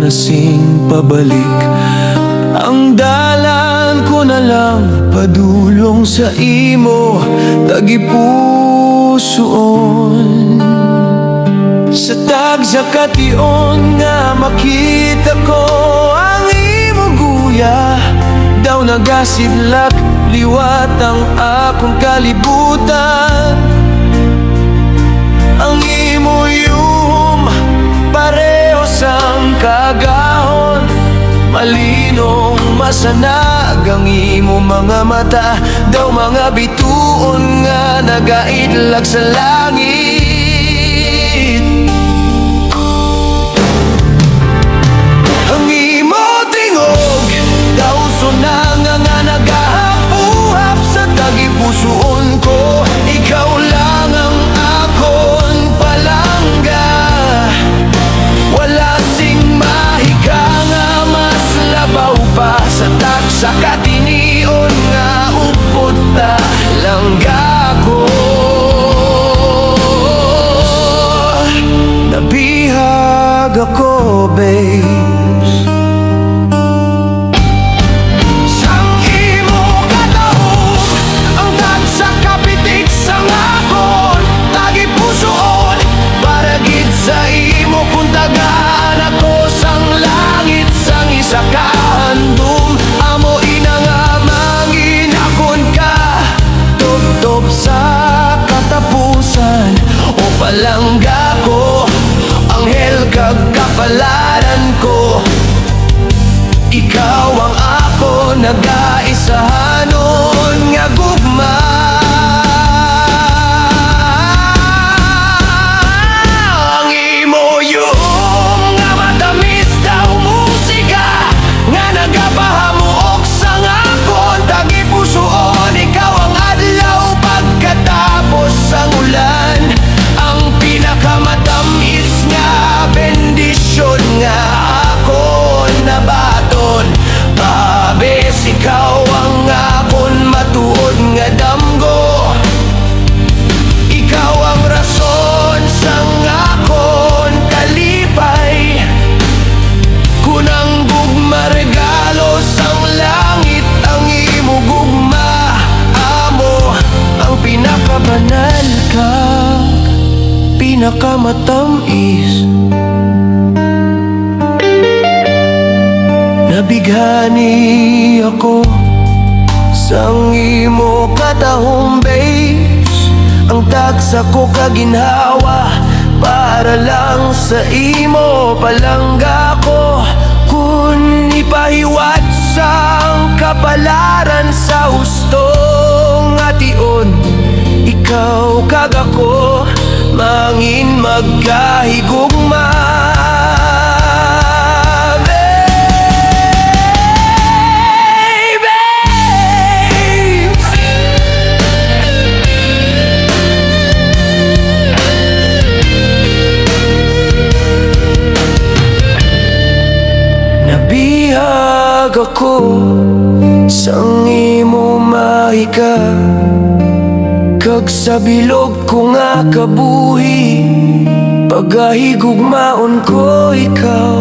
nasing pabalik. Ang dalan ko na lang padulong sa imo tagipusoon. Sa tagsakation nga makita ko ang imo guya, daw nagasidlak liwat ang akong kalibutan. Ang imo yuhom pareho sang kagahon, malinong masanag ang imo mga mata, daw mga bituon nga nagaidlag sa langit. Ang imo tingog daw sunanga nga nagahapuhap sa tagipusoon ko. Ikaw lang ang akon palangga, wala sing mahika nga mas labaw pa sa taksa katinion nga upod ta langga ko. Nabihag ako, babes. Sang imo katahog ang tagsa kapitik sa ngakon tagipusoon, para gid sa imo kung tagaan ako sang langit sang isa ka handom. Amo ina nga manginakon ka tubtob sa katapusan, o palangga ko anghel kag kapalaran ko. Ikaw ang ako nagaisahanon nga gugma. Ang imo yung nga matamis daw musika nga nagapahamuok sa ngakon tagipusoon. Ikaw ang adlaw pagkatapos sang ulan, ang pinakamatamis nga bendisyon nga ako nabaton. Babes, ikaw ang akon matuod nga damgo, ikaw ang rason sang akon kalipay. Kunang gugma regalo sang langit, ang imo gugma amo ang pinakabanal ka, pinakamatamis. Nabighani ako sang imo katahong babes, ang tagsa ko kaginhawa para lang sa imo palangga ko. Kun ipahiwat sang kapalaran sa hustong ation, ikaw kag ako mangin magkahigugma. Nabihag ako sang imo mahika, kag sa bilog ko nga kabuhi pagahigugmaon ko ikaw.